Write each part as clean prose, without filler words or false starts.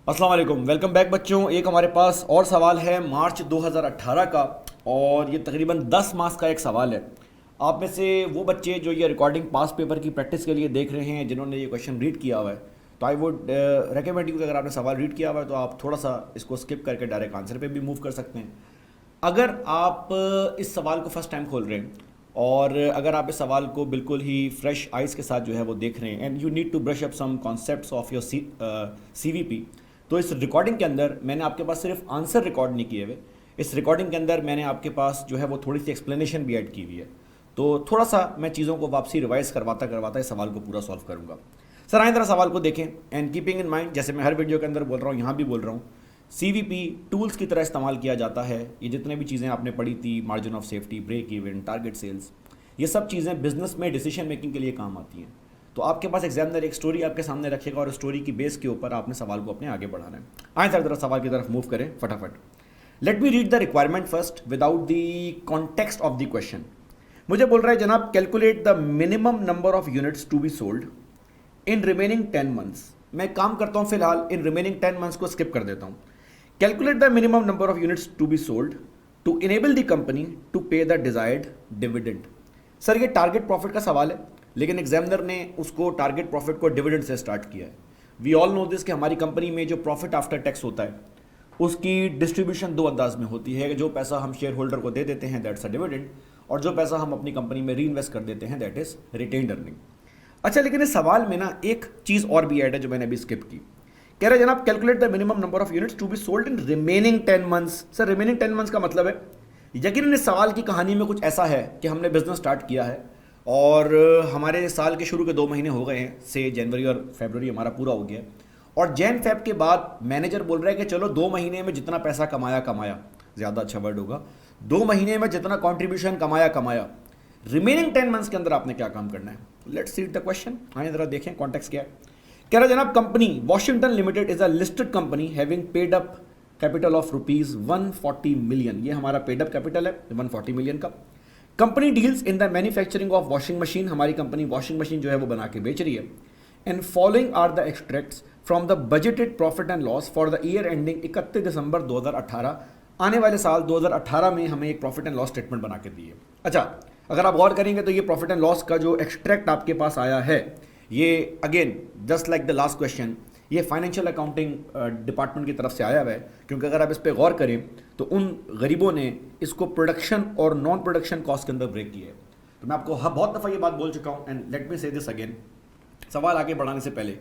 अस्सलाम वालेकुम, welcome back बच्चों। एक हमारे पास और सवाल है मार्च 2018 का, और ये तकरीबन 10 मार्क्स का एक सवाल है। आप में से वो बच्चे जो ये रिकॉर्डिंग पास पेपर की प्रैक्टिस के लिए देख रहे हैं, जिन्होंने ये क्वेश्चन रीड किया हुआ है, तो आई वुड रेकमेंड यू कि अगर आपने सवाल रीड किया हुआ है तो आप थोड़ा सा इसको स्किप करके डायरेक्ट आंसर पे भी मूव कर सकते हैं। अगर आप इस सवाल को फर्स्ट टाइम खोल रहे हैं और अगर आप इस सवाल को बिल्कुल ही फ्रेश आइज़ के साथ जो है वो देख रहे हैं, and you need to brush up some concepts of your CVP, तो इस रिकॉर्डिंग के अंदर मैंने आपके पास सिर्फ आंसर रिकॉर्ड नहीं किए हुए। इस रिकॉर्डिंग के अंदर मैंने आपके पास जो है वो थोड़ी सी एक्सप्लेनेशन भी ऐड की हुई है। तो थोड़ा सा मैं चीज़ों को वापसी रिवाइज करवाता करवाता इस सवाल को पूरा सॉल्व करूंगा। सर आए तरह सवाल को देखें, एंड कीपिंग इन माइंड, जैसे मैं हर वीडियो के अंदर बोल रहा हूँ, यहाँ भी बोल रहा हूँ, CVP टूल्स की तरह इस्तेमाल किया जाता है। ये जितने भी चीज़ें आपने पढ़ी थी, margin of safety, break even, target sales, ये सब चीज़ें बिजनेस में डिसीजन मेकिंग के लिए काम आती हैं। तो आपके पास एग्जामिनर एक स्टोरी आपके सामने रखेगा और स्टोरी की बेस के ऊपर आपने सवाल को अपने आगे बढ़ाना है। आए सर जरा सवाल की तरफ मूव करें फटाफट। Let me read the requirement first without the context of the question. मुझे बोल रहा है जनाब, calculate the minimum number of units to be sold in remaining 10 months. मैं काम करता हूं फिलहाल इन रिमेनिंग 10 मंथ्स को स्किप कर देता हूं। Calculate the minimum number of units to be sold to enable the company to pay the desired dividend. Sir ये टारगेट प्रॉफिट का सवाल है, लेकिन एग्जामिनर ने उसको टारगेट प्रॉफिट को डिविडेंड से स्टार्ट किया है। वी ऑल नो दिस कि हमारी कंपनी में जो प्रॉफिट आफ्टर टैक्स होता है उसकी डिस्ट्रीब्यूशन दो अंदाज में होती है। जो पैसा हम शेयर होल्डर को दे देते हैं दैट्स अ डिविडेंड, और जो पैसा हम अपनी कंपनी में री इन्वेस्ट कर देते हैं दैट इज रिटेन्ड अर्निंग। अच्छा, लेकिन इस सवाल में ना एक चीज़ और भी ऐड है जो मैंने अभी स्किप की। कह रहे जनाब, calculate the minimum number of units to be sold in remaining 10 months. Sir remaining 10 months का मतलब है, यकीनन इस सवाल की कहानी में कुछ ऐसा है कि हमने बिजनेस स्टार्ट किया है और हमारे साल के शुरू के 2 महीने हो गए हैं, से जनवरी और फरवरी हमारा पूरा हो गया है, और जैन फेब के बाद मैनेजर बोल रहा है कि चलो 2 महीने में जितना पैसा कमाया कमाया, ज़्यादा अच्छा वर्ड होगा, 2 महीने में जितना कॉन्ट्रीब्यूशन कमाया कमाया, रिमेनिंग 10 मंथ्स के अंदर आपने क्या काम करना है। Let's see the question. आइए जरा देखें कॉन्टेक्स्ट क्या है। कह रहा जनाब, company Washington limited is a listed company having paid up capital of rupees 140 million. ये हमारा पेड अप कैपिटल है 140 मिलियन का। Company deals in the manufacturing of washing machine. हमारी कंपनी वॉशिंग मशीन जो है वो बना के बेच रही है। And following are the extracts from the budgeted profit and loss for the year ending 31 दिसंबर 2018। आने वाले साल 2018 में हमें एक प्रॉफिट एंड लॉस स्टेटमेंट बना के दी है। अच्छा, अगर आप गौर करेंगे तो ये प्रॉफिट एंड लॉस का जो एक्सट्रैक्ट आपके पास आया है, ये again just like the last question, ये फाइनेंशियल अकाउंटिंग डिपार्टमेंट की तरफ से आया हुआ है। क्योंकि अगर आप इस पर गौर करें तो उन गरीबों ने इसको प्रोडक्शन और नॉन प्रोडक्शन कॉस्ट के अंदर ब्रेक किया है। तो मैं आपको बहुत दफ़ा ये बात बोल चुका हूँ, एंड लेट मी से दिस अगेन। सवाल आगे बढ़ाने से पहले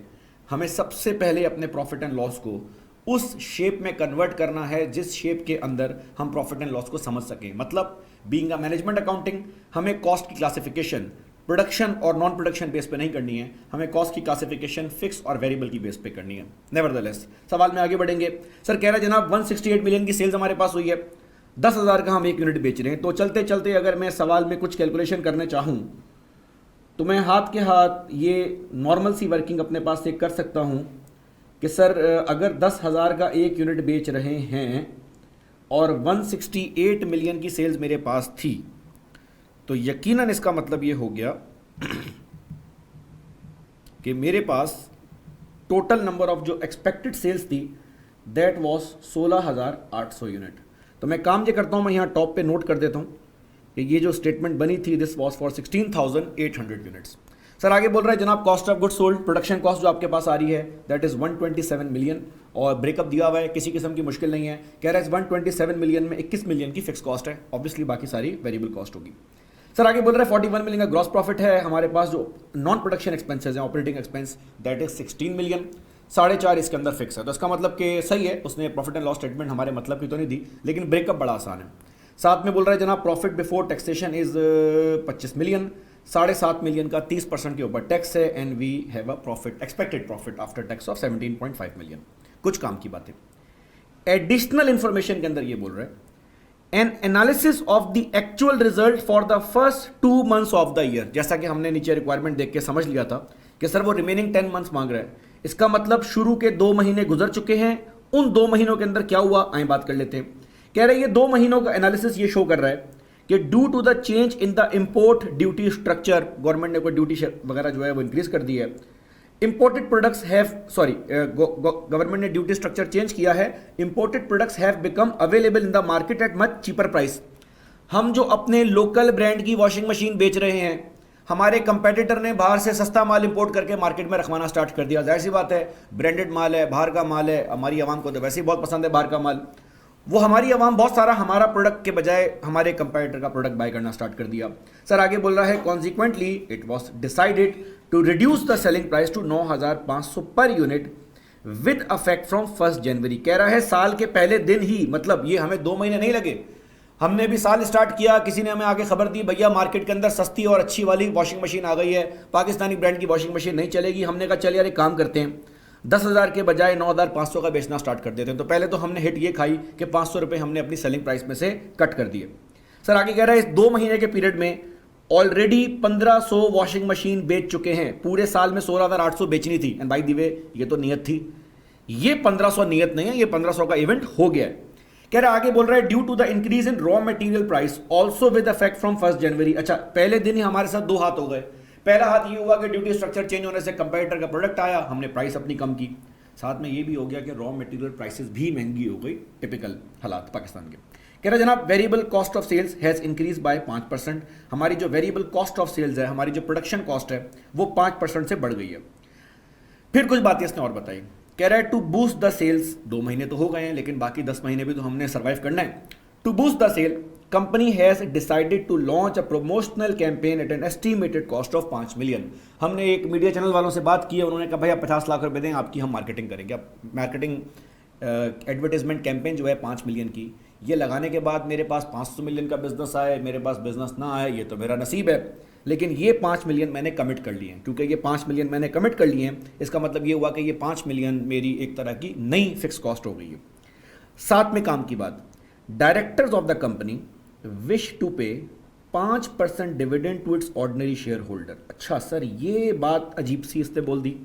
हमें सबसे पहले अपने प्रॉफिट एंड लॉस को उस शेप में कन्वर्ट करना है जिस शेप के अंदर हम प्रॉफिट एंड लॉस को समझ सकें। मतलब बीइंग अ मैनेजमेंट अकाउंटिंग, हमें कॉस्ट की क्लासिफिकेशन प्रोडक्शन और नॉन प्रोडक्शन बेस पे नहीं करनी है, हमें कॉस्ट की क्लासिफिकेशन फिक्स और वेरिएबल की बेस पे करनी है। नेवरदलेस सवाल में आगे बढ़ेंगे। सर कह रहा है जनाब 168 मिलियन की सेल्स हमारे पास हुई है, 10,000 का हम 1 यूनिट बेच रहे हैं। तो चलते चलते अगर मैं सवाल में कुछ कैलकुलेशन करने चाहूँ तो मैं हाथ के हाथ ये नॉर्मल सी वर्किंग अपने पास से कर सकता हूँ कि सर अगर 10,000 का 1 यूनिट बेच रहे हैं और 168 मिलियन की सेल्स मेरे पास थी, तो यकीनन इसका मतलब ये हो गया कि मेरे पास टोटल नंबर ऑफ जो एक्सपेक्टेड सेल्स थी दैट वाज 16,800 यूनिट। तो मैं काम ये करता हूँ, मैं यहाँ टॉप पे नोट कर देता हूँ कि ये जो स्टेटमेंट बनी थी this was for 16,800 units. Sir आगे बोल रहा है जनाब, cost of good sold, production cost जो आपके पास आ रही है दैट इज 127 मिलियन, और ब्रेकअप दिया हुआ है, किसी किस्म की मुश्किल नहीं है। कह रहा है 127 मिलियन में 21 मिलियन की फिक्स कॉस्ट है, ऑब्वियसली बाकी सारी वेरिएबल कॉस्ट होगी। सर आगे बोल रहा है 41 मिलियन का ग्रॉस प्रॉफिट है हमारे पास। जो नॉन प्रोडक्शन एक्सपेंसेस हैं, operating expense, that is 16 million, 4.5 इसके अंदर फिक्स है। तो इसका मतलब कि सही है, उसने प्रॉफिट एंड लॉस स्टेटमेंट हमारे मतलब की तो नहीं दी, लेकिन ब्रेकअप बड़ा आसान है। साथ में बोल रहा है जनाब, profit before taxation is 25 million, 7.5 million का 30% के ऊपर टैक्स है, and we have a profit, expected profit after tax of 17.5 million. कुछ काम की बातें एडिशनल इंफॉर्मेशन के अंदर ये बोल रहा है, N analysis of the actual result for the first 2 months of the year. जैसा कि हमने नीचे रिक्वायरमेंट देख के समझ लिया था कि सर वो रिमेनिंग 10 मंथ्स मांग रहा है, इसका मतलब शुरू के 2 महीने गुजर चुके हैं, उन 2 महीनों के अंदर क्या हुआ आए बात कर लेते हैं। कह रहे हैं ये 2 महीनों का एनालिसिस ये शो कर रहा है कि due to the change in the import duty structure, government ने कोई ड्यूटी वगैरह जो है वो इंक्रीज कर दी है, imported products have sorry government ने ड्यूटी स्ट्रक्चर चेंज किया है। Imported products have become available in the market at much cheaper price. हम जो अपने लोकल ब्रांड की वॉशिंग मशीन बेच रहे हैं, हमारे कंपेटिटर ने बाहर से सस्ता माल इंपोर्ट करके मार्केट में रखवाना स्टार्ट कर दिया। जाहिर सी बात है, ब्रांडेड माल है, बाहर का माल है, हमारी आवाम को तो वैसे ही बहुत पसंद है बाहर का माल। वो हमारी आवाम बहुत सारा हमारा प्रोडक्ट के बजाय हमारे कंपेटिटर का प्रोडक्ट बाय करना स्टार्ट कर दिया। सर आगे बोल रहा है, consequently it was decided to reduce the selling price to 9,500 per unit with affect from 1 January. कह रहा है साल के पहले दिन ही, मतलब ये हमें 2 महीने नहीं लगे, हमने भी साल स्टार्ट किया, किसी ने हमें आगे खबर दी भैया मार्केट के अंदर सस्ती और अच्छी वाली वॉशिंग मशीन आ गई है, पाकिस्तानी ब्रांड की वॉशिंग मशीन नहीं चलेगी। हमने कहा चल यार एक काम करते हैं, 10,000 के बजाय 9,500 का बेचना स्टार्ट कर देते हैं। तो पहले तो हमने हिट ये खाई कि 500 रुपये हमने अपनी सेलिंग प्राइस में से कट कर दिए। सर आगे कह रहा है इस 2 महीने के पीरियड में ऑलरेडी 1500 वॉशिंग मशीन बेच चुके हैं। पूरे साल में 16,800 बेचनी थी। एंड बाय द वे ये तो नियत थी, ये 1500 नियत नहीं है, ये 1500 का इवेंट हो गया है। कह रहा आगे बोल रहा है due to the increase in raw material price also with effect from 1 January. अच्छा, पहले दिन ही हमारे साथ 2 हाथ हो गए। पहला हाथ ये हुआ कि ड्यूटी स्ट्रक्चर चेंज होने से कंपेटिटर का प्रोडक्ट आया, हमने प्राइस अपनी कम की। साथ में ये भी हो गया कि रॉ मटेरियल प्राइसेस भी महंगी हो गई, टिपिकल हालात पाकिस्तान के। कह रहा जनाब variable cost of sales has increase by 5%। हमारी जो वेरिएबल कॉस्ट ऑफ सेल्स है, हमारी जो प्रोडक्शन कॉस्ट है, वो 5% से बढ़ गई है। फिर कुछ बातें इसने और बताई। कह रहा है टू बूस्ट द सेल्स, 2 महीने तो हो गए हैं लेकिन बाकी 10 महीने भी तो हमने सर्वाइव करना है। To boost the sale company has decided to launch a promotional campaign at an estimated cost of 5 million. हमने एक मीडिया चैनल वालों से बात की है, उन्होंने कहा भैया 50 लाख रुपए दें, आपकी हम मार्केटिंग करेंगे। अब मार्केटिंग एडवर्टाइजमेंट कैंपेन जो है 5 मिलियन की, ये लगाने के बाद मेरे पास 500 मिलियन का बिजनेस आए, मेरे पास बिजनेस ना आए, ये तो मेरा नसीब है। लेकिन ये 5 मिलियन मैंने कमिट कर लिए हैं। क्योंकि ये 5 मिलियन मैंने कमिट कर लिए हैं, इसका मतलब ये हुआ कि ये 5 मिलियन मेरी एक तरह की नई फिक्स कॉस्ट हो गई है। साथ में काम की बात, directors of the company wish to pay 5% dividend to its ordinary share holder. अच्छा सर, ये बात अजीब सी इसने बोल दी,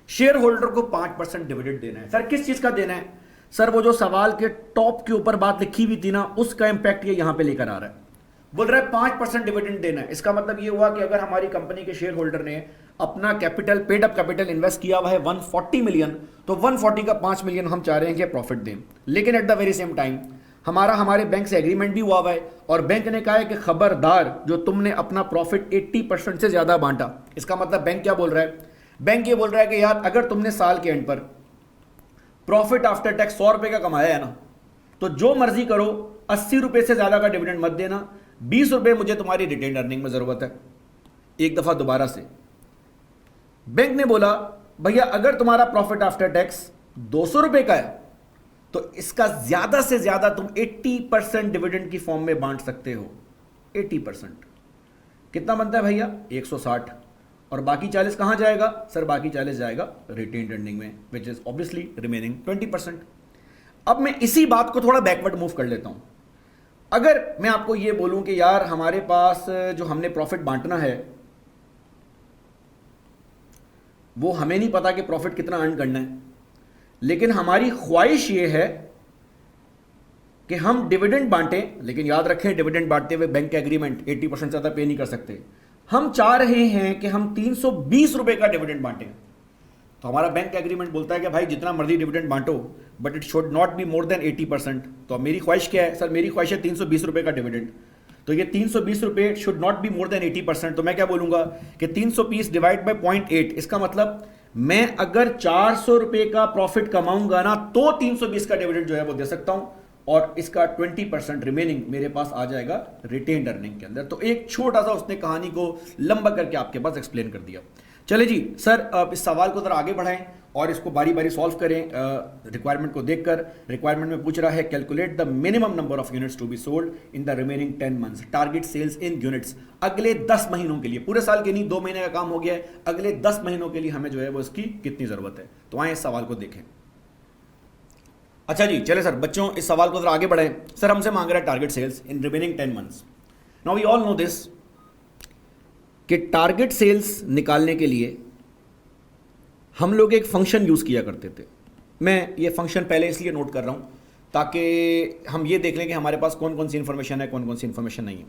शेयर होल्डर को 5% डिविडेंड देना है। सर किस चीज का देना है? सर वो जो सवाल के टॉप के ऊपर बात लिखी हुई थी ना, उसका इंपैक्ट ये यहां पे लेकर आ रहा है। बोल रहा है 5% डिविडेंड देना है। इसका मतलब ये हुआ कि अगर हमारी कंपनी के शेयर होल्डर ने अपना capital, paid up capital invest किया हुआ है 140 मिलियन, तो 140 का 5 मिलियन हम चाह रहे हैं कि प्रॉफिट दें। लेकिन at the very same time हमारे बैंक से एग्रीमेंट भी हुआ है और बैंक ने कहा है कि खबरदार जो तुमने अपना प्रॉफिट 80% से ज्यादा बांटा। इसका मतलब बैंक क्या बोल रहा है? बैंक ये बोल रहा है कि यार अगर तुमने साल के एंड पर प्रॉफिट आफ्टर टैक्स 100 रुपए का कमाया है ना, तो जो मर्जी करो, 80 रुपए से ज्यादा का डिविडेंड मत देना, 20 रुपए मुझे तुम्हारी रिटेन अर्निंग में जरूरत है। एक दफा दोबारा से बैंक ने बोला भैया अगर तुम्हारा प्रॉफिट आफ्टर टैक्स 200 रुपए का है तो इसका ज्यादा से ज्यादा तुम 80% डिविडेंड की फॉर्म में बांट सकते हो। 80% कितना बनता है भैया? 160। और बाकी 40 कहां जाएगा? सर बाकी 40 जाएगा रिटेन अर्निंग में, विच इज ऑब्वियसली रिमेनिंग 20%। अब मैं इसी बात को थोड़ा बैकवर्ड मूव कर लेता हूं। अगर मैं आपको यह बोलूं कि यार हमारे पास जो हमने प्रॉफिट बांटना है, वो हमें नहीं पता कि प्रॉफिट कितना अर्न करना है, लेकिन हमारी ख्वाहिश ये है कि हम डिविडेंड बांटें। लेकिन याद रखें डिविडेंड बांटते हुए बैंक का एग्रीमेंट 80% ज्यादा पे नहीं कर सकते। हम चाह रहे हैं कि हम 320 रुपए का डिविडेंड बांटें। तो हमारा बैंक का एग्रीमेंट बोलता है कि भाई जितना मर्जी डिविडेंड बांटो, but it should not be more than 80%। तो अब मेरी ख्वाहिश क्या है? सर मेरी ख्वाहिश है 320 रुपए का डिविडेंड। तो ये 320 रुपए should not be more than 80%। तो मैं क्या बोलूंगा कि 320 डिवाइड बाय 0.8, इसका मतलब मैं अगर 400 रुपए का प्रॉफिट कमाऊंगा ना, तो 320 का डिविडेंड जो है वो दे सकता हूं, और इसका 20% रिमेनिंग मेरे पास आ जाएगा रिटेन्ड अर्निंग के अंदर। तो एक छोटा सा उसने कहानी को लंबा करके आपके पास एक्सप्लेन कर दिया। चले जी सर, अब इस सवाल को जरा आगे बढ़ाएं और इसको बारी बारी सॉल्व करें रिक्वायरमेंट को देखकर। रिक्वायरमेंट में पूछ रहा है calculate the minimum number of units to be sold in the remaining 10 months, target sales in units अगले 10 महीनों के लिए। पूरे साल के नहीं, 2 महीने का काम हो गया है, अगले 10 महीनों के लिए हमें जो है वो इसकी कितनी जरूरत है। तो आए इस सवाल को देखें। अच्छा जी, चले सर बच्चों इस सवाल को जरा आगे बढ़ाएं। सर हमसे मांग रहा है target sales in remaining 10 months. Now we all know this कि टारगेट सेल्स निकालने के लिए हम लोग एक फंक्शन यूज किया करते थे। मैं ये फंक्शन पहले इसलिए नोट कर रहा हूं ताकि हम ये देख लें कि हमारे पास कौन कौन सी इंफॉर्मेशन है, कौन कौन सी इंफॉर्मेशन नहीं है।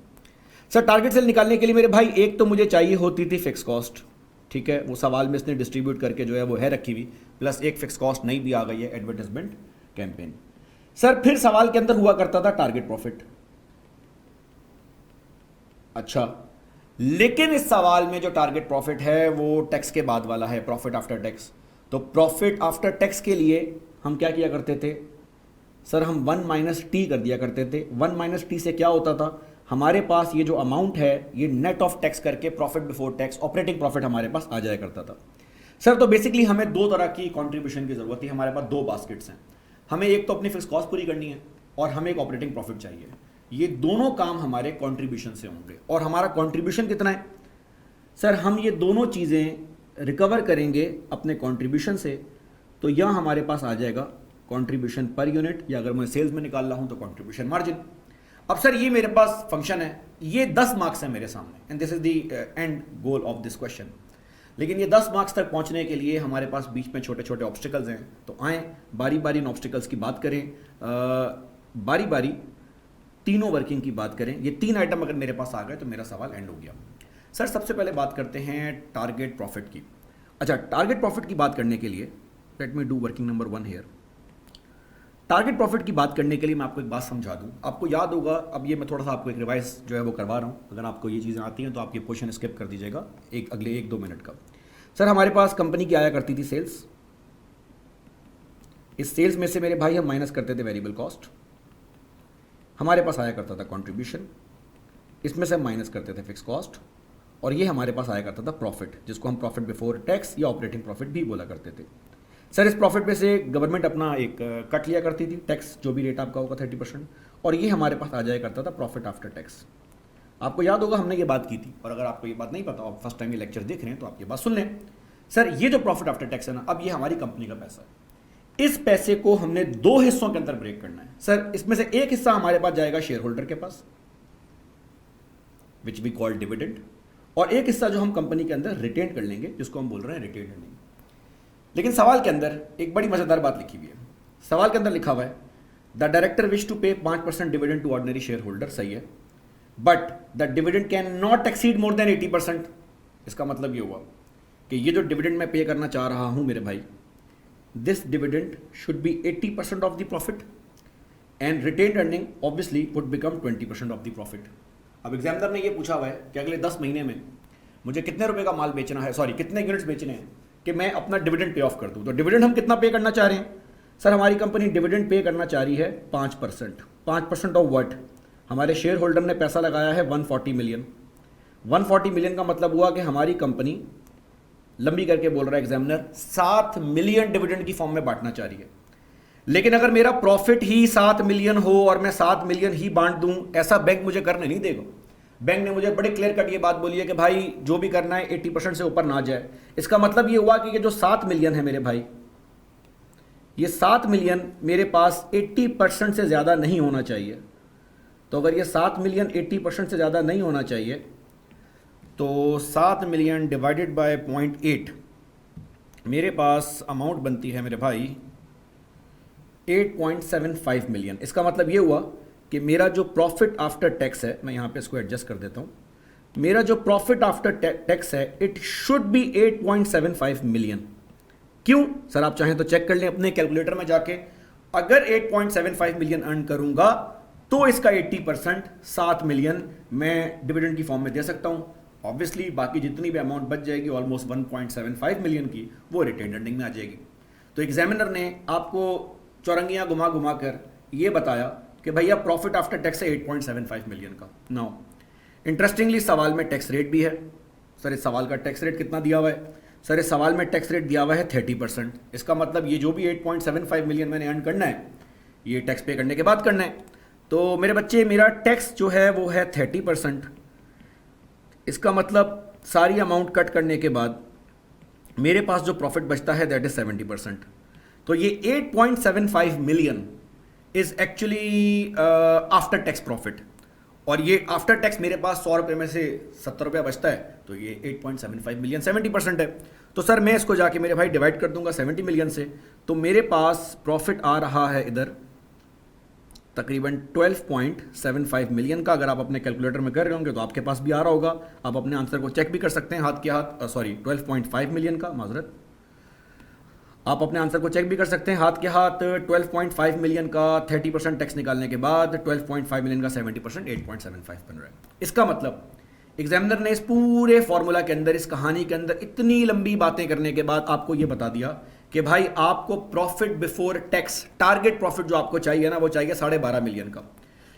सर टारगेट सेल निकालने के लिए मेरे भाई एक तो मुझे चाहिए होती थी फिक्स कॉस्ट, ठीक है, वो सवाल में इसने डिस्ट्रीब्यूट करके जो है वो है रखी हुई, प्लस एक फिक्स कॉस्ट नहीं भी आ गई है एडवर्टाइजमेंट कैंपेन। सर फिर सवाल के अंदर हुआ करता था टारगेट प्रॉफिट। अच्छा, लेकिन इस सवाल में जो टारगेट प्रॉफिट है वो टैक्स के बाद वाला है, प्रॉफिट आफ्टर टैक्स। तो प्रॉफिट आफ्टर टैक्स के लिए हम क्या किया करते थे सर, हम 1 माइनस टी कर दिया करते थे। 1 माइनस टी से क्या होता था, हमारे पास ये जो अमाउंट है ये नेट ऑफ टैक्स करके profit before tax operating profit हमारे पास आ जाया करता था। सर तो बेसिकली हमें दो तरह की कंट्रीब्यूशन की जरूरत है, हमारे पास दो बास्केट्स हैं। हमें एक तो अपनी फिक्स कॉस्ट पूरी करनी है और हमें एक ऑपरेटिंग प्रॉफिट चाहिए। ये दोनों काम हमारे कंट्रीब्यूशन से होंगे। और हमारा कंट्रीब्यूशन कितना है सर, हम ये दोनों चीज़ें रिकवर करेंगे अपने कंट्रीब्यूशन से। तो यह हमारे पास आ जाएगा कंट्रीब्यूशन पर यूनिट, या अगर मैं सेल्स में निकाल रहा हूं तो कंट्रीब्यूशन मार्जिन। अब सर ये मेरे पास फंक्शन है, ये 10 मार्क्स है मेरे सामने, and this is the end goal of this question. लेकिन ये 10 मार्क्स तक पहुंचने के लिए हमारे पास बीच में छोटे छोटे ऑब्स्टिकल्स हैं। तो आए बारी बारी इन ऑब्स्टिकल्स की बात करें, बारी बारी तीनों वर्किंग की बात करें। ये 3 आइटम अगर मेरे पास आ गए तो मेरा सवाल एंड हो गया। सर सबसे पहले बात करते हैं टारगेट प्रॉफिट की। अच्छा, टारगेट प्रॉफिट की बात करने के लिए let me do working number 1 here. Target profit की बात करने के लिए मैं आपको एक बात समझा दूं। आपको याद होगा, अब ये मैं थोड़ा सा आपको एक रिवाइज जो है वो करवा रहा हूं। अगर आपको ये चीज़ें आती हैं तो आप ये क्वेश्चन स्किप कर दीजिएगा अगले 1-2 मिनट का। सर हमारे पास कंपनी की आया करती थी सेल्स। इस सेल्स में से मेरे भाई हम माइनस करते थे वेरिएबल कॉस्ट। हमारे पास आया करता था कंट्रीब्यूशन, इसमें से हम माइनस करते थे फिक्स कॉस्ट, और ये हमारे पास आया करता था प्रॉफिट, जिसको हम प्रॉफिट बिफोर टैक्स या ऑपरेटिंग प्रॉफिट भी बोला करते थे। सर इस प्रॉफिट में से गवर्नमेंट अपना एक कट लिया करती थी, टैक्स जो भी रेट आपका होगा 30%, और ये हमारे पास आ जाया करता था प्रॉफिट आफ्टर टैक्स। आपको याद होगा हमने ये बात की थी, और अगर आपको ये बात नहीं पता, आप फर्स्ट टाइम ये लेक्चर देख रहे हैं तो आप ये बात सुन लें। सर ये जो प्रॉफिट आफ्टर टैक्स है ना, अब ये हमारी कंपनी का पैसा है। इस पैसे को हमने 2 हिस्सों के अंदर ब्रेक करना है। सर इसमें से एक हिस्सा हमारे पास जाएगा शेयर होल्डर के पास, विच वी कॉल डिविडेंड, और एक हिस्सा जो हम कंपनी के अंदर रिटेन कर लेंगे, जिसको हम बोल रहे हैं रिटेन अर्निंग। लेकिन सवाल के अंदर एक बड़ी मजेदार बात लिखी हुई है। सवाल के अंदर लिखा हुआ है the director wish to pay 5% dividend to ordinary share holder. सही है, but the dividend can not exceed more than 80%। इसका मतलब ये हुआ कि ये जो डिविडेंड मैं पे करना चाह रहा हूं मेरे भाई, this dividend should be 80% of the profit, and retain earning obviously would become 20% of the profit. अब एग्जामिनर ने ये पूछा हुआ है कि अगले 10 महीने में मुझे कितने रुपए का माल बेचना है, सॉरी कितने यूनिट्स बेचने हैं कि मैं अपना डिविडेंड पे ऑफ कर दूं। तो डिविडेंड हम कितना पे करना चाह रहे हैं सर, हमारी कंपनी डिविडेंड पे करना चाह रही है 5%। 5% ऑफ व्हाट, हमारे शेयर होल्डर ने पैसा लगाया है 140 मिलियन। 140 मिलियन का मतलब हुआ कि हमारी कंपनी, लंबी करके बोल रहा है एग्जामिनर, 7 मिलियन डिविडेंड की फॉर्म में बांटना चाह रही है। लेकिन अगर मेरा प्रॉफिट ही 7 मिलियन हो और मैं 7 मिलियन ही बांट दूं, ऐसा बैंक मुझे करने नहीं देगा। बैंक ने मुझे बड़े क्लियर कट ये बात बोली है कि भाई जो भी करना है 80% से ऊपर ना जाए। इसका मतलब ये हुआ कि ये जो 7 मिलियन है मेरे भाई, ये 7 मिलियन मेरे पास 80% से ज़्यादा नहीं होना चाहिए। तो अगर ये 7 मिलियन 80% से ज़्यादा नहीं होना चाहिए, तो 7 मिलियन डिवाइडेड बाय 0.8, मेरे पास अमाउंट बनती है मेरे भाई 8.75 मिलियन। इसका मतलब ये हुआ कि मेरा जो प्रॉफिट आफ्टर टैक्स है, मैं यहाँ पे इसको एडजस्ट कर देता हूँ, मेरा जो प्रॉफिट आफ्टर टैक्स है इट शुड बी 8.75 मिलियन। क्यों सर, आप चाहें तो चेक कर लें अपने कैलकुलेटर में जाके। अगर 8.75 मिलियन अर्न करूंगा तो इसका 80% 7 मिलियन मैं डिविडेंड की फॉर्म में दे सकता हूं। ऑब्वियसली बाकी जितनी भी अमाउंट बच जाएगी ऑलमोस्ट 1.75 मिलियन की, वो रिटेन अर्निंग में आ जाएगी। तो एग्जामिनर ने आपको चौरंगियां घुमा घुमा कर ये बताया कि भैया प्रॉफिट आफ्टर टैक्स है 8.75 मिलियन का। नाउ इंटरेस्टिंगली सवाल में टैक्स रेट भी है। सर इस सवाल का टैक्स रेट कितना दिया हुआ है? सर इस सवाल में टैक्स रेट दिया हुआ है 30%। इसका मतलब ये जो भी 8.75 मिलियन मैंने अर्न करना है, ये टैक्स पे करने के बाद करना है। तो मेरे बच्चे, मेरा टैक्स जो है वो है 30%। इसका मतलब सारी अमाउंट कट करने के बाद मेरे पास जो प्रॉफिट बचता है दैट इज 70%। तो ये 8.75 million is actually after tax profit, और ये आफ्टर टैक्स मेरे पास 100 रुपये में से 70 रुपया बचता है, तो ये 8.75 मिलियन 70% है। तो सर मैं इसको जाके मेरे भाई डिवाइड कर दूंगा 70 मिलियन से, तो मेरे पास प्रॉफिट आ रहा है इधर तकरीबन 12.75 मिलियन का। अगर आप अपने कैलकुलेटर में कर रहे होंगे तो आपके पास भी आ रहा होगा, आप अपने आंसर को चेक भी कर सकते हैं हाथ के हाथ। सॉरी 12.5 मिलियन का, माजरत, आप अपने आंसर को चेक भी कर सकते हैं हाथ के हाथ। 12.5 मिलियन का 30% टैक्स निकालने के बाद 12.5 मिलियन का 70% 8.75 बन रहा है। इसका मतलब एग्जामिनर ने इस पूरे फॉर्मूला के अंदर, इस कहानी के अंदर इतनी लंबी बातें करने के बाद आपको यह बता दिया कि भाई आपको profit before tax, target profit जो आपको चाहिए ना, वो चाहिए 12.5 मिलियन का।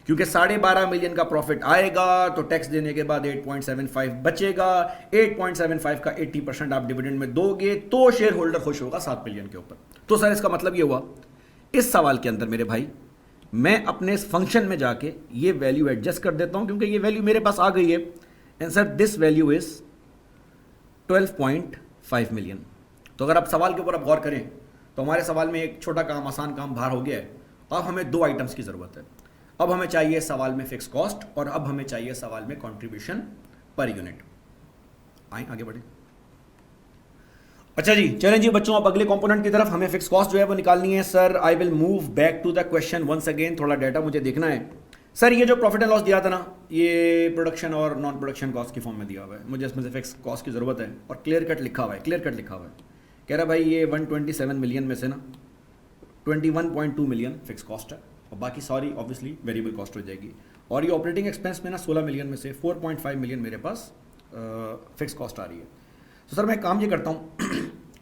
क्योंकि 12.5 मिलियन का प्रॉफिट आएगा तो टैक्स देने के बाद 8.75 बचेगा। 8.75 का 80% आप डिविडेंड में दोगे तो शेयर होल्डर खुश होगा 7 मिलियन के ऊपर। तो सर इसका मतलब ये हुआ, इस सवाल के अंदर मेरे भाई मैं अपने इस फंक्शन में जाके ये वैल्यू एडजस्ट कर देता हूं, क्योंकि ये वैल्यू मेरे पास आ गई है। And sir this value is 12.5 million. तो अगर आप सवाल के ऊपर आप गौर करें तो हमारे सवाल में एक छोटा काम, आसान काम बाहर हो गया है। अब हमें 2 आइटम्स की ज़रूरत है। अब हमें चाहिए सवाल में फिक्स कॉस्ट और अब हमें चाहिए सवाल में कंट्रीब्यूशन पर यूनिट। आए आगे बढ़े। अच्छा जी, चलें जी बच्चों, अब अगले कंपोनेंट की तरफ हमें फिक्स कॉस्ट जो है वो निकालनी है। Sir I will move back to the question once again, थोड़ा डाटा मुझे देखना है। सर ये जो प्रॉफिट एंड लॉस दिया था ना, ये प्रोडक्शन और नॉन प्रोडक्शन कॉस्ट की फॉर्म में दिया हुआ है। मुझे इसमें से फिक्स कॉस्ट की ज़रूरत है और क्लियर कट लिखा हुआ है, क्लियर कट लिखा हुआ है। कह रहा भाई ये 127 मिलियन में से ना 21.2 मिलियन फिक्स कॉस्ट है और बाकी सारी ऑब्वियसली वेरिएबल कॉस्ट हो जाएगी। और ये ऑपरेटिंग एक्सपेंस में ना 16 मिलियन में से 4.5 मिलियन मेरे पास फिक्स कॉस्ट आ रही है। तो सर मैं काम ये करता हूँ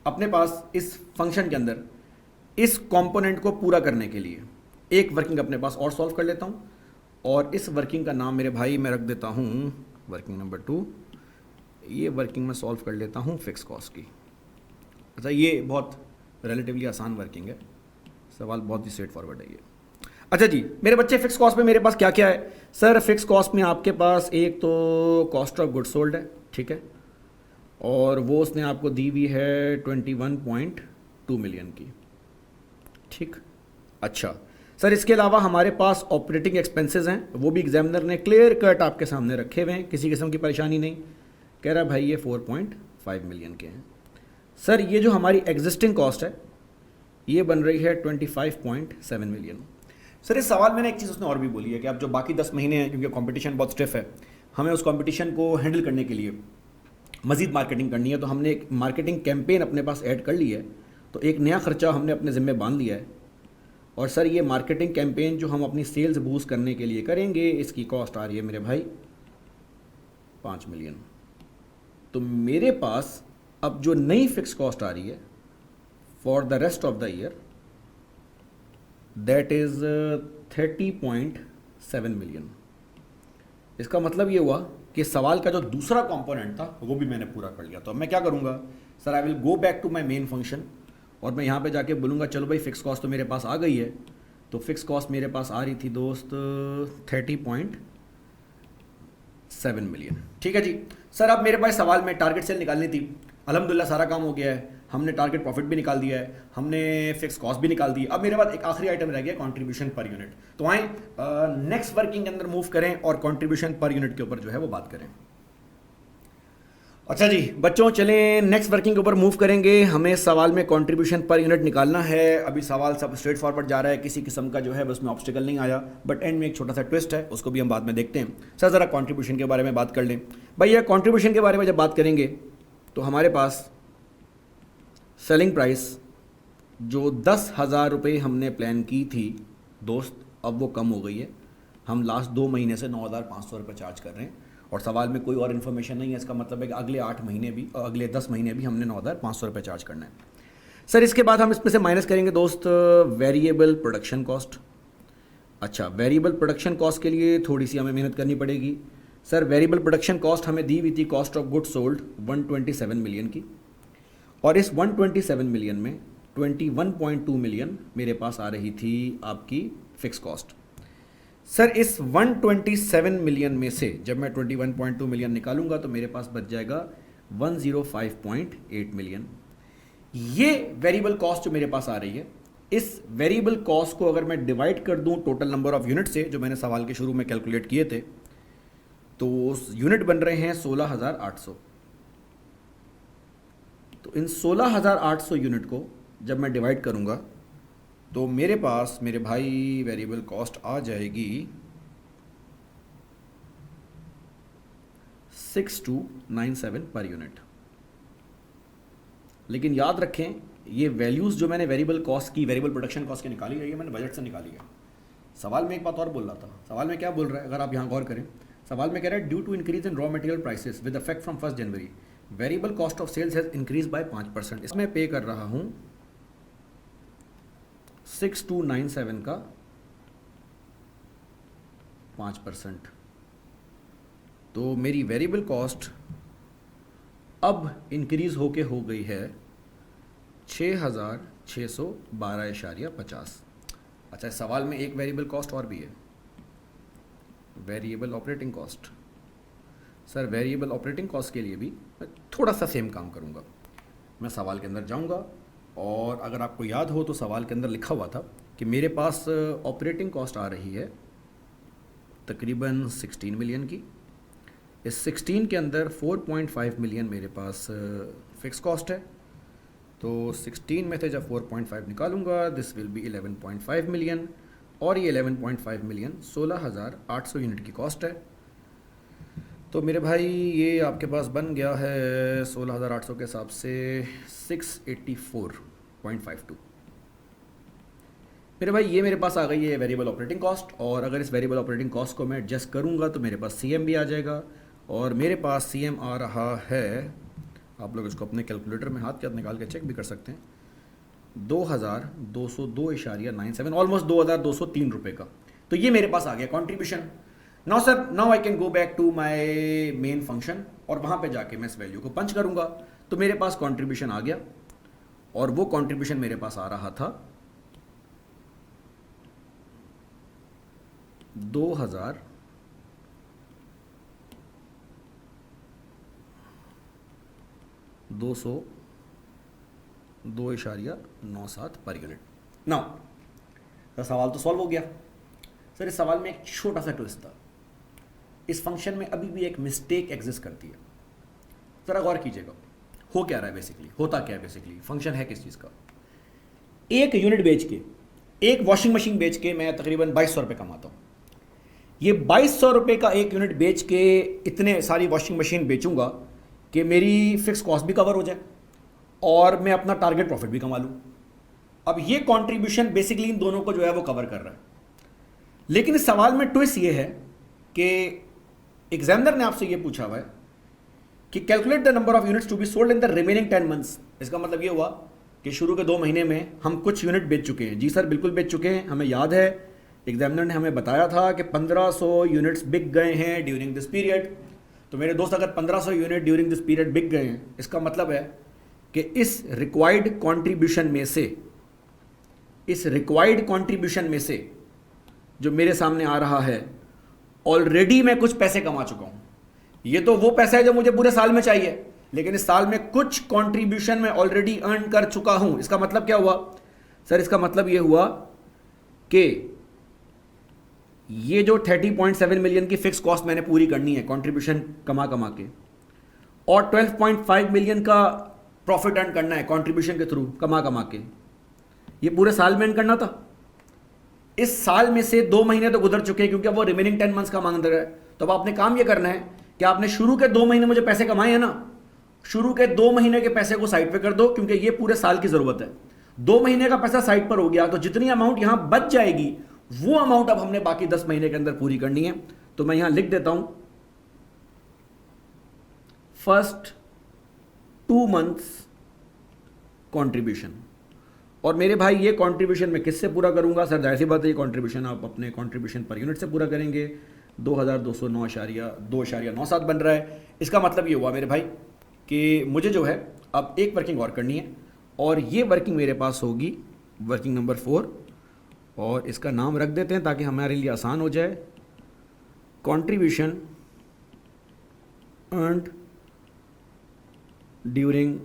अपने पास इस फंक्शन के अंदर इस कंपोनेंट को पूरा करने के लिए एक वर्किंग अपने पास और सॉल्व कर लेता हूँ और इस वर्किंग का नाम मेरे भाई मैं रख देता हूँ वर्किंग नंबर 2। ये वर्किंग में सॉल्व कर लेता हूँ फिक्स कॉस्ट की। अच्छा ये बहुत रिलेटिवली आसान वर्किंग है, सवाल बहुत ही स्ट्रेट फॉरवर्ड है ये। अच्छा जी मेरे बच्चे, फिक्स कॉस्ट में मेरे पास क्या क्या है? सर फिक्स कॉस्ट में आपके पास एक तो कॉस्ट ऑफ गुड्स सोल्ड है, ठीक है, और वो उसने आपको दी हुई है 21.2 मिलियन की, ठीक। अच्छा सर इसके अलावा हमारे पास ऑपरेटिंग एक्सपेंसेस हैं, वो भी एग्जामिनर ने क्लियर कट आपके सामने रखे हुए हैं, किसी किस्म की परेशानी नहीं। कह रहा भाई ये 4.5 मिलियन के हैं। सर ये जो हमारी एग्जिस्टिंग कॉस्ट है ये बन रही है 25.7 मिलियन। सर इस सवाल में ना एक चीज़ उसने और भी बोली है कि आप जो बाकी 10 महीने हैं, क्योंकि कंपटीशन बहुत स्टिफ है, हमें उस कंपटीशन को हैंडल करने के लिए मज़ीद मार्केटिंग करनी है। तो हमने एक मार्केटिंग कैंपेन अपने पास ऐड कर ली है, तो एक नया खर्चा हमने अपने ज़िम्मे बांध लिया है। और सर ये मार्केटिंग कैंपेन जो हम अपनी सेल्स बूस्ट करने के लिए करेंगे, इसकी कॉस्ट आ रही है मेरे भाई 5 मिलियन। तो मेरे पास अब जो नई फिक्स कॉस्ट आ रही है for the rest of the year that is 30.7 million. इसका मतलब ये हुआ कि सवाल का जो दूसरा कंपोनेंट था वो भी मैंने पूरा कर लिया। तो अब मैं क्या करूँगा sir, I will go back to my main function और मैं यहाँ पे जाके बोलूँगा चलो भाई फिक्स कॉस्ट तो मेरे पास आ गई है। तो फिक्स कॉस्ट मेरे पास आ रही थी दोस्त 30.7 मिलियन, ठीक है जी। सर अब मेरे पास सवाल में टारगेट सेल निकालनी थी, अल्हम्दुलिल्लाह सारा काम हो गया है, हमने टारगेट प्रॉफिट भी निकाल दिया है, हमने फिक्स कॉस्ट भी निकाल दी। अब मेरे पास एक आखिरी आइटम रह गया कंट्रीब्यूशन पर यूनिट। तो आए नेक्स्ट वर्किंग के अंदर मूव करें और कंट्रीब्यूशन पर यूनिट के ऊपर जो है वो बात करें। अच्छा जी बच्चों, चलें नेक्स्ट वर्किंग के ऊपर मूव करेंगे। हमें सवाल में कंट्रीब्यूशन पर यूनिट निकालना है। अभी सवाल सब स्ट्रेट फॉरवर्ड जा रहा है, किसी किस्म का जो है उसमें ऑब्स्टिकल नहीं आया, बट एंड में एक छोटा सा ट्विस्ट है, उसको भी हम बाद में देखते हैं। सर ज़रा कंट्रीब्यूशन के बारे में बात कर लें। भाई ये कंट्रीब्यूशन के बारे में जब बात करेंगे तो हमारे पास सेलिंग प्राइस जो 10,000 रुपये हमने प्लान की थी दोस्त, अब वो कम हो गई है। हम लास्ट 2 महीने से 9,500 रुपये चार्ज कर रहे हैं और सवाल में कोई और इन्फॉर्मेशन नहीं है। इसका मतलब है कि अगले 8 महीने भी और अगले 10 महीने भी हमने 9,500 रुपये चार्ज करना है। सर इसके बाद हम इसमें से माइनस करेंगे दोस्त वेरिएबल प्रोडक्शन कॉस्ट। अच्छा वेरिएबल प्रोडक्शन कॉस्ट के लिए थोड़ी सी हमें मेहनत करनी पड़ेगी। सर वेरिएबल प्रोडक्शन कॉस्ट हमें दी हुई थी cost of goods sold 127 million की, और इस 127 मिलियन में 21.2 मिलियन मेरे पास आ रही थी आपकी फिक्स कॉस्ट। सर इस 127 मिलियन में से जब मैं 21.2 मिलियन निकालूंगा तो मेरे पास बच जाएगा 105.8 मिलियन। ये वेरिएबल कॉस्ट जो मेरे पास आ रही है, इस वेरिएबल कॉस्ट को अगर मैं डिवाइड कर दूं टोटल नंबर ऑफ यूनिट से, जो मैंने सवाल के शुरू में कैलकुलेट किए थे, तो उस यूनिट बन रहे हैं 16,800। तो इन 16,800 यूनिट को जब मैं डिवाइड करूंगा तो मेरे पास मेरे भाई वेरिएबल कॉस्ट आ जाएगी 6297 पर यूनिट। लेकिन याद रखें, ये वैल्यूज़ जो मैंने वेरिएबल कॉस्ट की, वेरिएबल प्रोडक्शन कॉस्ट की निकाली है, ये मैंने बजट से निकाली है। सवाल में एक बात और बोल रहा था, सवाल में क्या बोल रहा है अगर आप यहाँ गौर करें, सवाल में कह रहा है due to increase in raw material prices with effect from 1 January variable cost of sales has increase by 5%। इसमें पे कर रहा हूँ 6297 का 5%। तो मेरी वेरिएबल कॉस्ट अब इंक्रीज होके हो गई है 6612.50। अच्छा, इस सवाल में एक वेरिएबल कॉस्ट और भी है, variable operating cost. Sir variable operating cost के लिए भी मैं थोड़ा सा सेम काम करूंगा। मैं सवाल के अंदर जाऊंगा और अगर आपको याद हो तो सवाल के अंदर लिखा हुआ था कि मेरे पास ऑपरेटिंग कॉस्ट आ रही है तकरीबन 16 मिलियन की। इस 16 के अंदर 4.5 मिलियन मेरे पास फिक्स कॉस्ट है। तो 16 में से जब 4.5 निकालूंगा दिस विल बी 11.5 मिलियन, और ये 11.5 मिलियन 16,800 यूनिट की कॉस्ट है। तो मेरे भाई ये आपके पास बन गया है 16,800 के हिसाब से 684.52। मेरे भाई ये मेरे पास आ गई है वेरिएबल ऑपरेटिंग कॉस्ट, और अगर इस वेरिएबल ऑपरेटिंग कॉस्ट को मैं एडजस्ट करूंगा तो मेरे पास सीएम भी आ जाएगा, और मेरे पास सीएम आ रहा है, आप लोग इसको अपने कैलकुलेटर में हाथ के हाथ निकाल के चेक भी कर सकते हैं, 2202.97, ऑलमोस्ट 2203 रुपये का। तो ये मेरे पास आ गया contribution. Now sir, now I can go back to my main function और वहाँ पे जाके मैं इस वैल्यू को पंच करूँगा। तो मेरे पास कंट्रीब्यूशन आ गया, और वो कंट्रीब्यूशन मेरे पास आ रहा था 2202.97 पर यूनिट। नाउ तो सवाल तो सॉल्व हो गया। सर इस सवाल में एक छोटा सा ट्विस्ट था, इस फंक्शन में अभी भी एक मिस्टेक एग्जिस्ट करती है। जरा गौर कीजिएगा, हो क्या रहा है बेसिकली, होता क्या है बेसिकली, फंक्शन है किस चीज़ का। एक यूनिट बेच के, एक वॉशिंग मशीन बेच के मैं तकरीबन 2200 रुपये कमाता हूँ। ये 2200 रुपये का एक यूनिट बेच के इतने सारी वॉशिंग मशीन बेचूंगा कि मेरी फिक्स कॉस्ट भी कवर हो जाए और मैं अपना टारगेट प्रॉफिट भी कमा लूँ। अब ये कंट्रीब्यूशन बेसिकली इन दोनों को जो है वो कवर कर रहा है। लेकिन इस सवाल में ट्विस्ट ये है कि एग्जामिनर ने आपसे ये पूछा हुआ है कि calculate the number of units to be sold in the remaining 10 months. इसका मतलब ये हुआ कि शुरू के 2 महीने में हम कुछ यूनिट बेच चुके हैं। जी सर बिल्कुल बेच चुके हैं, हमें याद है एग्जामिनर ने हमें बताया था कि 1500 यूनिट्स बिक गए हैं ड्यूरिंग दिस पीरियड। तो मेरे दोस्त अगर 1500 यूनिट ड्यूरिंग दिस पीरियड बिक गए हैं, इसका मतलब है कि इस रिक्वायर्ड कंट्रीब्यूशन में से जो मेरे सामने आ रहा है ऑलरेडी मैं कुछ पैसे कमा चुका हूं। ये तो वो पैसा है जो मुझे पूरे साल में चाहिए, लेकिन इस साल में कुछ कंट्रीब्यूशन मैं ऑलरेडी अर्न कर चुका हूं। इसका मतलब क्या हुआ सर? इसका मतलब ये हुआ कि ये जो 30.7 मिलियन की फिक्स कॉस्ट मैंने पूरी करनी है कंट्रीब्यूशन कमा के, और 12.5 मिलियन का प्रॉफिट अर्न करना है कंट्रीब्यूशन के थ्रू कमा के, ये पूरे साल में अर्न करना था। इस साल में से 2 महीने तो गुजर चुके हैं क्योंकि अब वो रिमेनिंग 10 मंथ्स का मांग रहा है। तो अब आपने काम ये करना है कि आपने शुरू के 2 महीने मुझे पैसे कमाए हैं ना, शुरू के 2 महीने के पैसे को साइड पे कर दो क्योंकि ये पूरे साल की जरूरत है। 2 महीने का पैसा साइड पर हो गया तो जितनी अमाउंट यहां बच जाएगी वो अमाउंट अब हमने बाकी 10 महीने के अंदर पूरी करनी है। तो मैं यहां लिख देता हूं फर्स्ट 2 मंथ्स कंट्रीब्यूशन। और मेरे भाई ये कंट्रीब्यूशन मैं किससे पूरा करूंगा सर? जाहिर सी बात है ये कंट्रीब्यूशन आप अपने कंट्रीब्यूशन पर यूनिट से पूरा करेंगे। 2209.97 बन रहा है। इसका मतलब ये हुआ मेरे भाई कि मुझे जो है अब एक वर्किंग और करनी है, और ये वर्किंग मेरे पास होगी वर्किंग नंबर 4, और इसका नाम रख देते हैं ताकि हमारे लिए आसान हो जाए, contribution earned during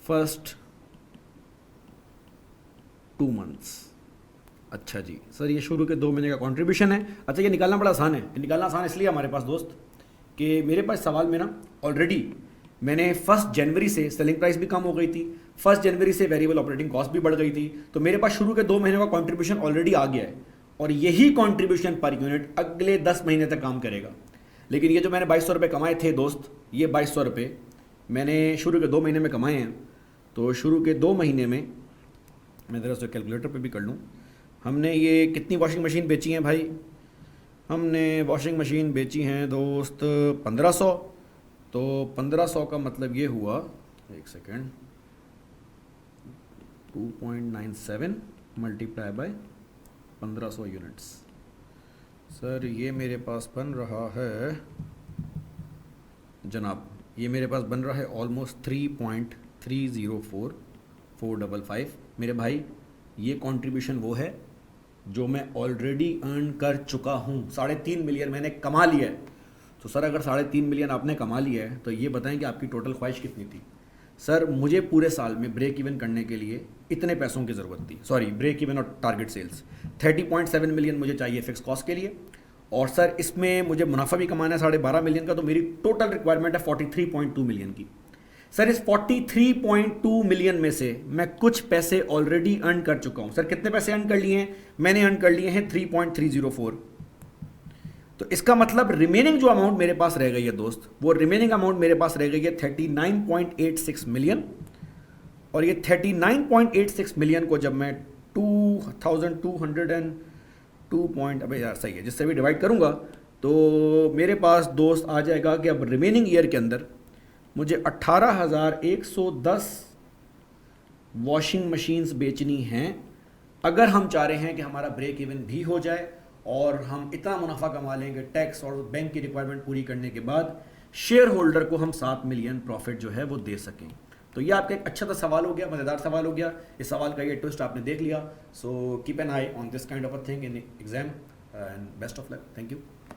first 2 months. अच्छा जी सर, ये शुरू के 2 महीने का कंट्रीब्यूशन है। अच्छा, ये निकालना बड़ा आसान है। निकालना आसान इसलिए हमारे पास दोस्त कि मेरे पास सवाल में ना ऑलरेडी मैंने 1 जनवरी से सेलिंग प्राइस भी कम हो गई थी, 1 जनवरी से वेरिएबल ऑपरेटिंग कॉस्ट भी बढ़ गई थी, तो मेरे पास शुरू के 2 महीने का कॉन्ट्रीब्यूशन ऑलरेडी आ गया है और यही कॉन्ट्रीब्यूशन पर यूनिट अगले 10 महीने तक काम करेगा। लेकिन ये जो मैंने 2200 रुपये कमाए थे दोस्त, ये 2200 रुपये मैंने शुरू के 2 महीने में कमाए हैं। तो शुरू के 2 महीने में मैं ज़रा से कैलकुलेटर पे भी कर लूँ, हमने ये कितनी वॉशिंग मशीन बेची हैं भाई? हमने वॉशिंग मशीन बेची हैं दोस्त 1500। तो 1500 का मतलब ये हुआ, एक second, 2.97 multiply by 1500 units. Sir ये मेरे पास बन रहा है जनाब, ये मेरे पास बन रहा है ऑलमोस्ट 3.304455। मेरे भाई ये कंट्रीब्यूशन वो है जो मैं ऑलरेडी अर्न कर चुका हूँ। 3.5 मिलियन मैंने कमा लिया है। तो सर अगर 3.5 मिलियन आपने कमा लिया है तो ये बताएं कि आपकी टोटल ख्वाहिश कितनी थी? सर मुझे पूरे साल में ब्रेक इवन करने के लिए इतने पैसों की ज़रूरत थी, सॉरी ब्रेक इवन और टारगेट सेल्स 30.7 मिलियन मुझे चाहिए फिक्स कॉस्ट के लिए, और सर इसमें मुझे मुनाफा भी कमाना है 12.5 मिलियन का। तो मेरी टोटल रिक्वायरमेंट है 43.2 मिलियन की। सर इस 43.2 मिलियन में से मैं कुछ पैसे ऑलरेडी अर्न कर चुका हूं। सर कितने पैसे अर्न कर लिए हैं? मैंने अर्न कर लिए हैं 3.304। तो इसका मतलब रिमेनिंग जो अमाउंट मेरे पास रह गई है दोस्त, वो रिमेनिंग अमाउंट मेरे पास रह गई है 39.86 मिलियन। और ये 39.86 मिलियन को जब मैं 2202 पॉइंट, अबे यार सही है, जिससे भी डिवाइड करूंगा तो मेरे पास दोस्त आ जाएगा कि अब रिमेनिंग ईयर के अंदर मुझे 18,110 वॉशिंग मशीन्स बेचनी हैं अगर हम चाह रहे हैं कि हमारा ब्रेक इवन भी हो जाए और हम इतना मुनाफा कमा लेंगे टैक्स और बैंक की रिक्वायरमेंट पूरी करने के बाद शेयर होल्डर को हम 7 मिलियन प्रॉफिट जो है वो दे सकें। तो ये आपका एक अच्छा सा सवाल हो गया, मज़ेदार सवाल हो गया। इस सवाल का ये ट्विस्ट आपने देख लिया। So keep an I on this kind of a thing in exam and best of luck. Thank you.